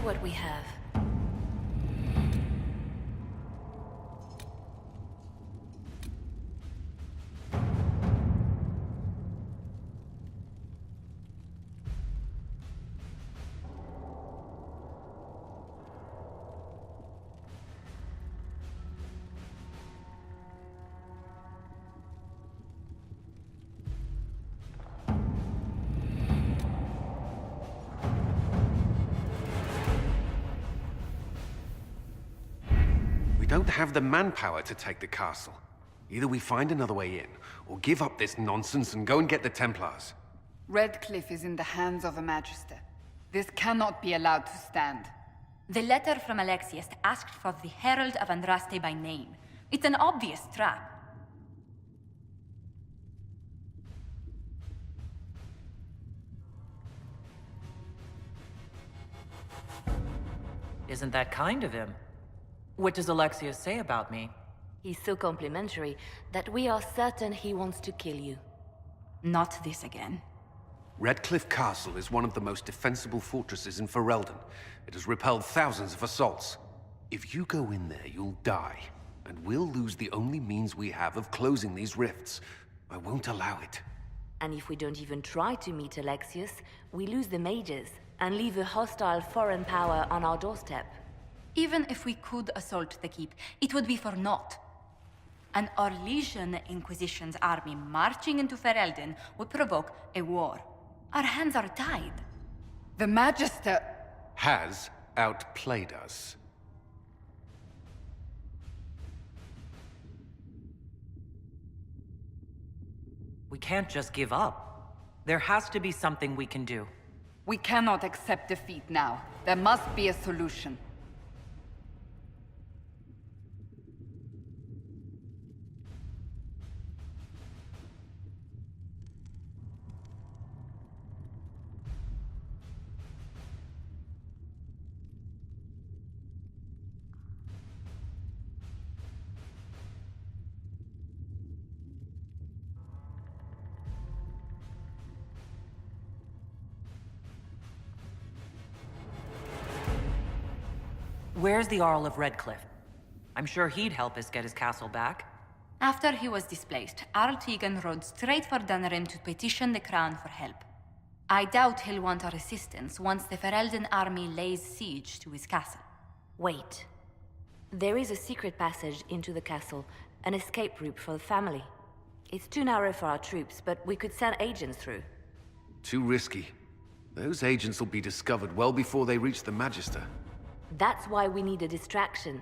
what we have. We don't have the manpower to take the castle. Either we find another way in, or give up this nonsense and go and get the Templars. Redcliffe is in the hands of a Magister. This cannot be allowed to stand. The letter from Alexius asked for the Herald of Andraste by name. It's an obvious trap. Isn't that kind of him? What does Alexius say about me? He's so complimentary that we are certain he wants to kill you. Not this again. Redcliffe Castle is one of the most defensible fortresses in Ferelden. It has repelled thousands of assaults. If you go in there, you'll die. And we'll lose the only means we have of closing these rifts. I won't allow it. And if we don't even try to meet Alexius, we lose the mages and leave a hostile foreign power on our doorstep. Even if we could assault the keep, it would be for naught. An Orlesian Inquisition's army marching into Ferelden would provoke a war. Our hands are tied. The Magister... Has outplayed us. We can't just give up. There has to be something we can do. We cannot accept defeat now. There must be a solution. Where's the Earl of Redcliffe? I'm sure he'd help us get his castle back. After he was displaced, Arl Tegan rode straight for Dunrim to petition the Crown for help. I doubt he'll want our assistance once the Ferelden army lays siege to his castle. Wait. There is a secret passage into the castle, an escape route for the family. It's too narrow for our troops, but we could send agents through. Too risky. Those agents will be discovered well before they reach the Magister. That's why we need a distraction.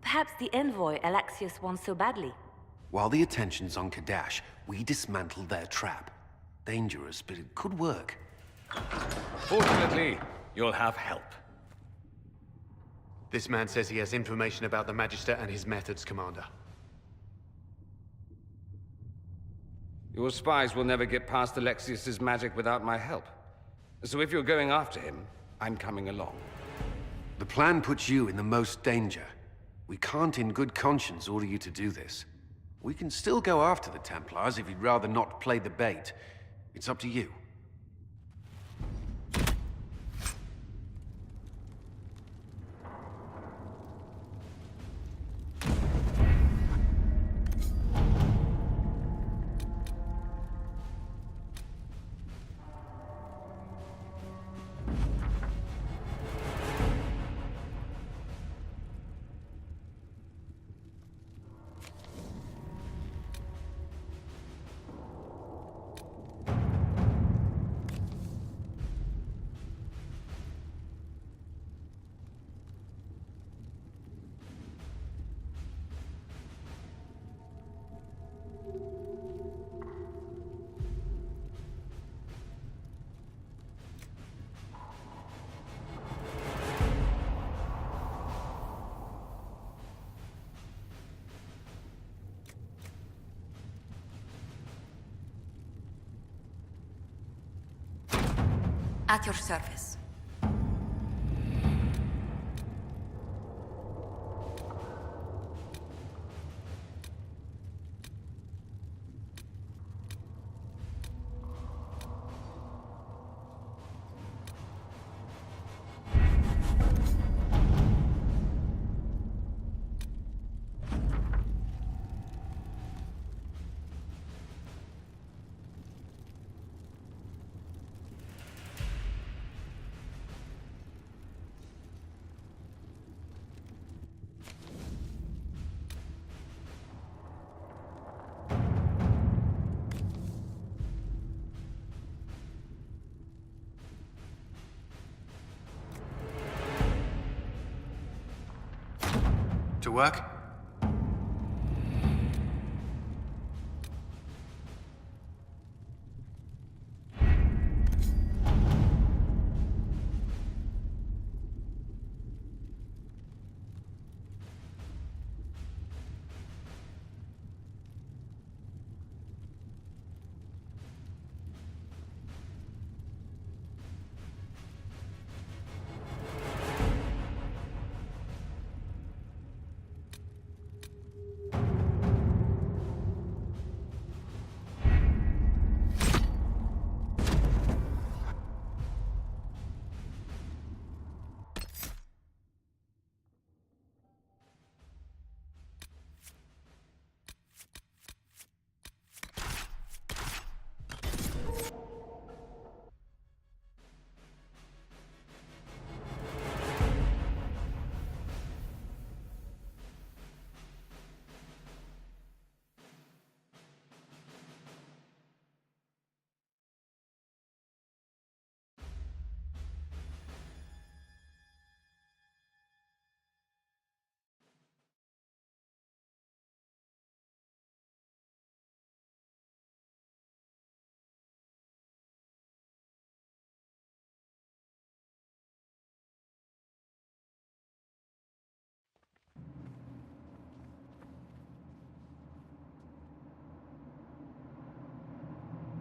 Perhaps the envoy Alexius wants so badly. While the attention's on Kadash, we dismantle their trap. Dangerous, but it could work. Fortunately, you'll have help. This man says he has information about the Magister and his methods, Commander. Your spies will never get past Alexius's magic without my help. So if you're going after him, I'm coming along. The plan puts you in the most danger. We can't in good conscience order you to do this. We can still go after the Templars if you'd rather not play the bait. It's up to you. At your service. To work?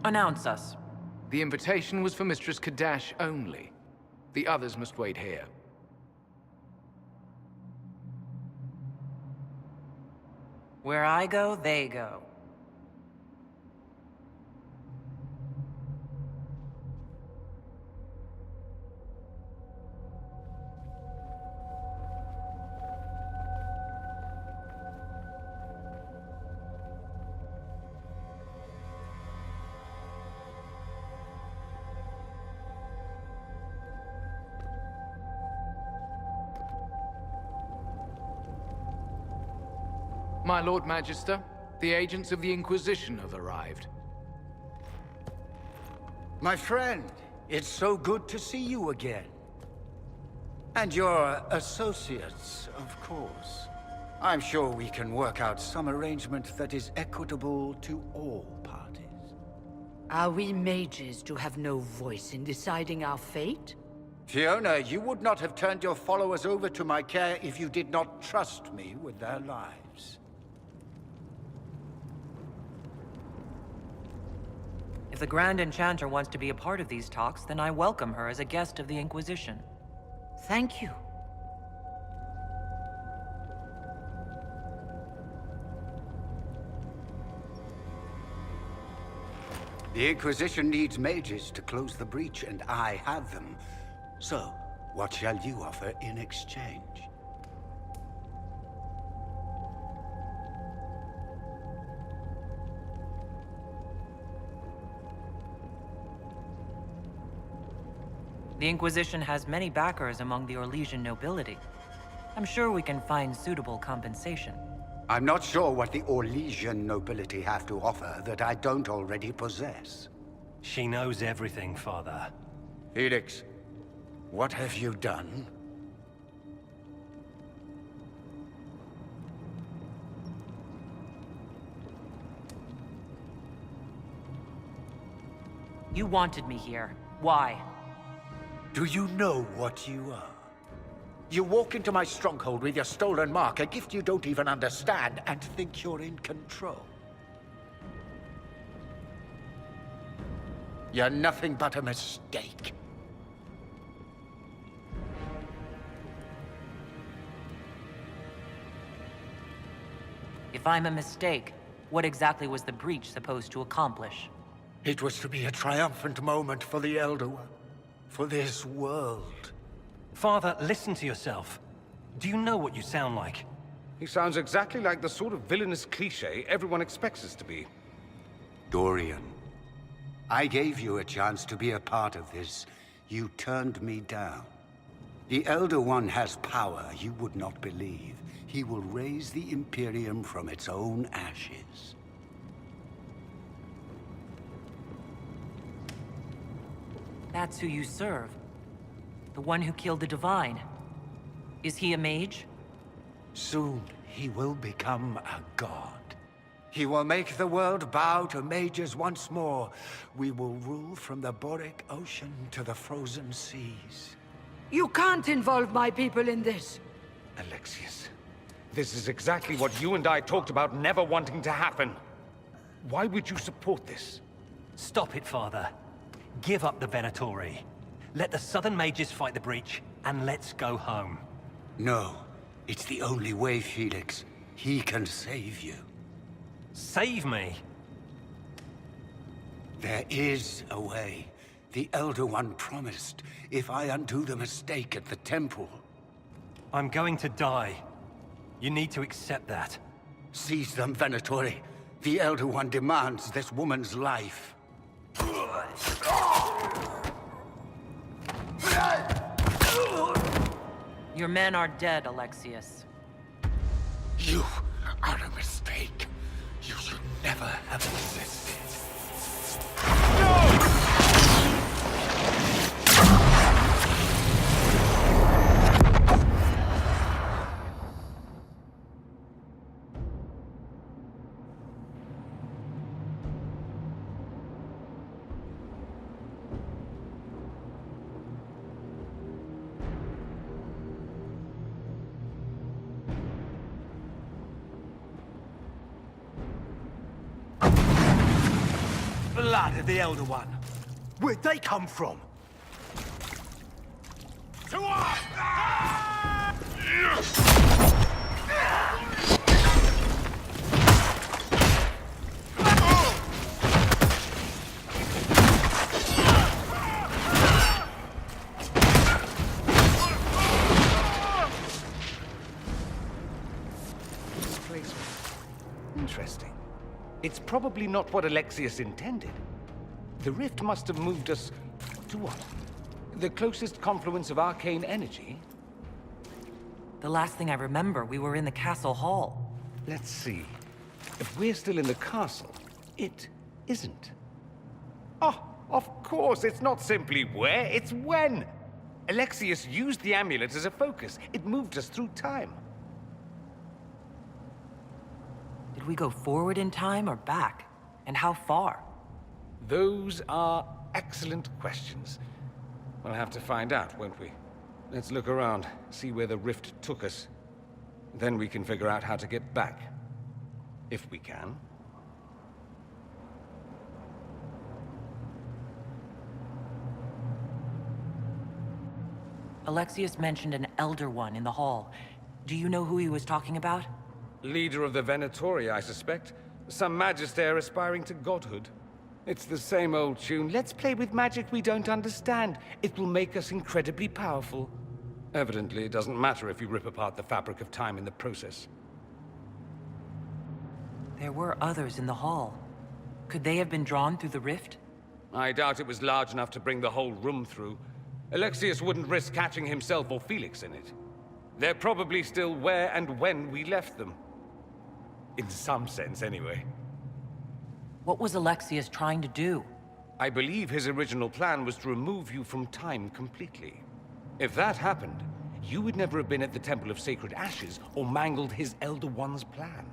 Announce us. The invitation was for Mistress Kadash only. The others must wait here. Where I go, they go. My Lord Magister, the agents of the Inquisition have arrived. My friend, it's so good to see you again. And your associates, of course. I'm sure we can work out some arrangement that is equitable to all parties. Are we mages to have no voice in deciding our fate? Fiona, you would not have turned your followers over to my care if you did not trust me with their lives. If the Grand Enchanter wants to be a part of these talks, then I welcome her as a guest of the Inquisition. Thank you. The Inquisition needs mages to close the breach, and I have them. So, what shall you offer in exchange? The Inquisition has many backers among the Orlesian nobility. I'm sure we can find suitable compensation. I'm not sure what the Orlesian nobility have to offer that I don't already possess. She knows everything, Father. Felix, what have you done? You wanted me here. Why? Do you know what you are? You walk into my stronghold with your stolen mark, a gift you don't even understand, and think you're in control. You're nothing but a mistake. If I'm a mistake, what exactly was the breach supposed to accomplish? It was to be a triumphant moment for the Elder One. For this world. Father, listen to yourself. Do you know what you sound like? He sounds exactly like the sort of villainous cliché everyone expects us to be. Dorian, I gave you a chance to be a part of this. You turned me down. The Elder One has power you would not believe. He will raise the Imperium from its own ashes. That's who you serve. The one who killed the Divine. Is he a mage? Soon, he will become a god. He will make the world bow to mages once more. We will rule from the Boric Ocean to the frozen seas. You can't involve my people in this. Alexius, this is exactly what you and I talked about never wanting to happen. Why would you support this? Stop it, Father. Give up the Venatori. Let the Southern Mages fight the breach, and let's go home. No. It's the only way, Felix. He can save you. Save me? There is a way. The Elder One promised, if I undo the mistake at the temple. I'm going to die. You need to accept that. Seize them, Venatori. The Elder One demands this woman's life. Your men are dead, Alexius. You are a mistake. You should never have existed. Blood of the Elder One. Where'd they come from? To us! Interesting. It's probably not what Alexius intended. The rift must have moved us to what? The closest confluence of arcane energy? The last thing I remember, we were in the castle hall. Let's see. If we're still in the castle, it isn't. Oh, of course, it's not simply where, it's when. Alexius used the amulet as a focus. It moved us through time. Did we go forward in time or back? And how far? Those are excellent questions. We'll have to find out, won't we? Let's look around, see where the rift took us. Then we can figure out how to get back. If we can. Alexius mentioned an Elder One in the hall. Do you know who he was talking about? Leader of the Venatori, I suspect. Some magister aspiring to godhood. It's the same old tune. Let's play with magic we don't understand. It will make us incredibly powerful. Evidently, it doesn't matter if you rip apart the fabric of time in the process. There were others in the hall. Could they have been drawn through the rift? I doubt it was large enough to bring the whole room through. Alexius wouldn't risk catching himself or Felix in it. They're probably still where and when we left them. In some sense, anyway. What was Alexius trying to do? I believe his original plan was to remove you from time completely. If that happened, you would never have been at the Temple of Sacred Ashes or mangled his Elder One's plan.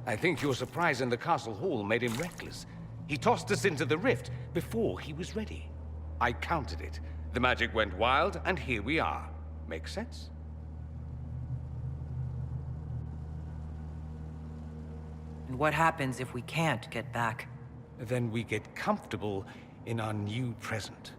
I think your surprise in the castle hall made him reckless. He tossed us into the rift before he was ready. I countered it. The magic went wild, and here we are. Make sense? And what happens if we can't get back? Then we get comfortable in our new present.